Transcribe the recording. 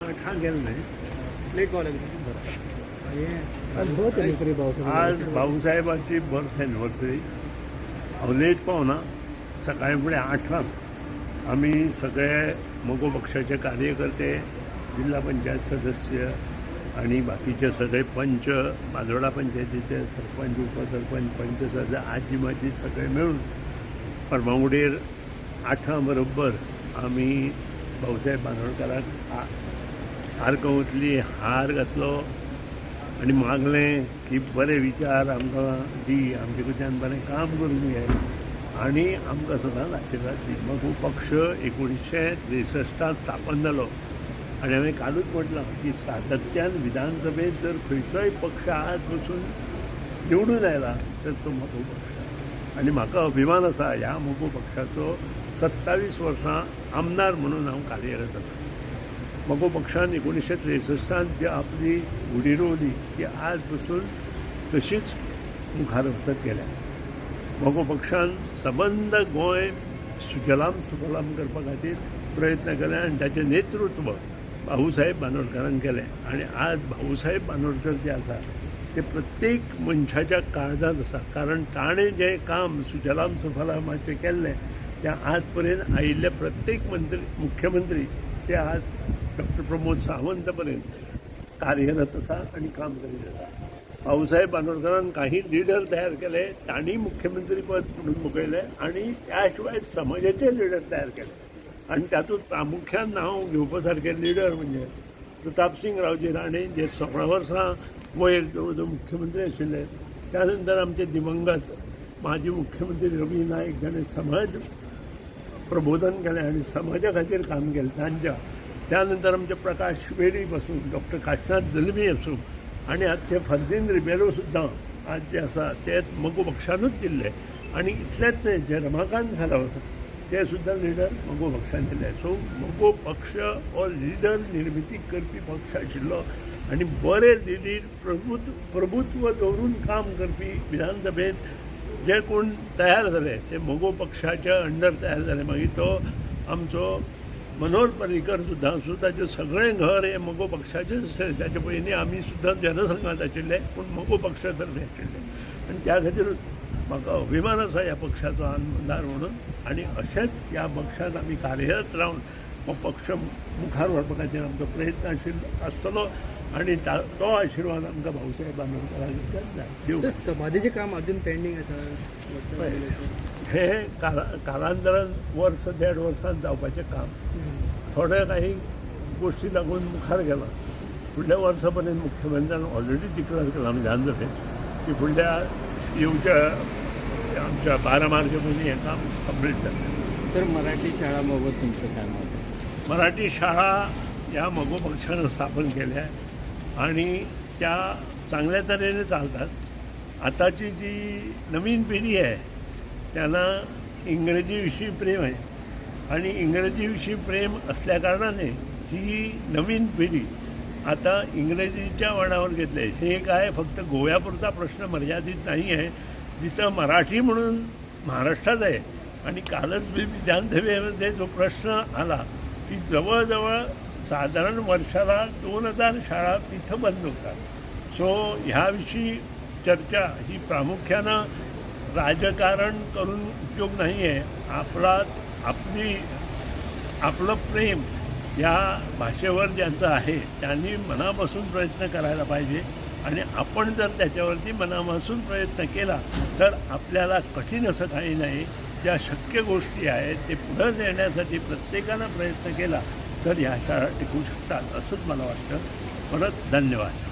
गेलं नाही. Late call आज भाऊसाहेबांची बर्थ एनिव्हर्सरी लेट पाहुणा सकाळी पुढे 8 आम्ही सगळे मगो पक्षाचे कार्यकर्ते, जिल्हा पंचायत सदस्य आणि बाकीचे सगळे पंच, माजोडा पंचायतीचे सरपंच, उपसरपंच, पंच सदस्य, आजी माजी सगळे मिळून परमागुडीर 8 बरोबर आम्ही भाऊसाहेब बांदोडकरांक आरकवतली हार घातलो आणि मागलें की बरे विचार आमकां दी, आमचे कडच्यान बरें काम करून घे आणि आमकां सदांच आशिर्वाद दी. मग पक्ष 1963 स्थापन जालो आणि हांवें कालूच म्हटलां की सातत्यान विधानसभेत जर खंयचोय पक्ष आज बसून निवडून आयला तर तो मगो पक्ष. आणि म्हाका अभिमान आसा ह्या मगो पक्षाचो 27 वर्सां आमदार म्हणून हांव कार्यरत आसा. मगो पक्षान 1963 जी आपली उडी रोवली ती आज पसून तशीच मुखार वचत गेल्या. मगो पक्षान सबंद गोंय सुजलाम सुफलाम करपा खातीर प्रयत्न केले आनी ताचें नेतृत्व भाऊसाहेब बांदोडकरान केलें. आणि आज भाऊसाहेब बांदोडकर जे आसा ते प्रत्येक मनशाच्या काळजांत आसा, कारण ताणें जें काम सुजलाम सुफलामाचें केल्लें तें आज पर्यंत आयिल्ले प्रत्येक मुख्यमंत्री ते आज डॉक्टर प्रमोद सावंत पर्यंत कार्यरत आसा आणि काम करीत आसा. भाऊसाहेब बांदोडकरान काही लिडर तयार केले, तांणी मुख्यमंत्री पद म्हणून मुकयलें आणि त्या शिवाय समाजाचे लिडर तयार केले. आणि तातूंत प्रामुख्यान नांव घेवपा सारके लिडर म्हणजे प्रतापसिंग रावजी राणे जे 16 वर्सां वयर जवळ मुख्यमंत्री आशिल्ले. त्यानंतर आमचे दिवंगत माजी मुख्यमंत्री रवी नाईक जाणें समाज प्रबोधन केलें आणि समाजा खातीर काम केलें तांच्या. त्यानंतर आमचे प्रकाश वेरी पासून डॉक्टर काशीनाथ दलवी आसूं आणि आज ते फर्दीन रिबेलो सुद्दां आज जे आसा ते मगो पक्षानूच दिल्ले. आणि इतलेंच न्हय, जे रमाकांत घालव आसा ते सुद्दां लिडर मगो पक्षान दिले. सो मगो पक्ष हो लिडर निर्मिती करपी पक्ष आशिल्लो आणि बरे लिडर प्रभुत्व दवरून काम करपी विधानसभेत जे कोण तयार जाले ते मगो पक्षाच्या अंडर तयार जाले. मागीर तो आमचो मनोहर पर्रीकर सुद्दां ताचें सगळें घर हे मगो पक्षाचें आसलें. ताचे पयलीं आमी सुद्दां जनसंघात आशिल्ले पूण मगो पक्षा तर्फे आशिल्ले. आनी त्या खातीर म्हाका अभिमान आसा ह्या पक्षाचो आमदार म्हणून. आणि अशेंच ह्या पक्षांत आमी कार्यरत रावन हो पक्ष मुखार व्हरपा खातीर आमचो प्रयत्न आसतलो आणि तो आशिर्वाद आमकां भाऊसाहेब बांदोडकरांकडच्यान जाय. समाधीचें काम अजून पेंडींग आसा. हे कालांतरान वर्स 1.5 वर्सांत जावपाचें काम थोड्या काही गोष्टी लागून मुखार गेला. फुडल्या वर्सा पर्यंत मुख्यमंत्र्यान ऑलरेडी डिक्लेअर केला विधानसभेत की फुडल्या येवच्या आमच्या 12 मार्चा पयलीं हें काम कंप्लीट जातलें. तर मराठी शाळा बाबत तुमचं काय मत आहे? मराठी शाळा ह्या मगो पक्षानं स्थापन केल्या आणि त्या चांगल्या तऱ्हेने चालतात. आताची जी नवीन पिढी आहे त्यांना इंग्रजीविषयी प्रेम आहे आणि इंग्रजीविषयी प्रेम असल्या कारणाने ही नवीन पिढी आता इंग्रजीच्या वळणावर घेतले. हे काय फक्त गोव्यापुरता प्रश्न मर्यादित नाही आहे, जिथं मराठी म्हणून महाराष्ट्रात आहे. आणि कालच विधानसभेमध्ये जो प्रश्न आला की जवळजवळ साधारण वर्षाला 2000 शाळा तिथं बंद होतात. सो ह्याविषयी चर्चा ही प्रामुख्यानं राजकारण करून उपयोग नाही आहे. आपलं प्रेम या भाषेवर ज्यांचं आहे त्यांनी मनापासून प्रयत्न करायला पाहिजे. आणि आपण जर त्याच्यावरती मनापासून प्रयत्न केला तर आपल्याला कठीण असं काही नाही. ज्या शक्य गोष्टी आहेत ते पुढे नेण्यासाठी प्रत्येकानं प्रयत्न केला तर ह्या शाळा टिकू शकतात असंच मला वाटतं. परत धन्यवाद.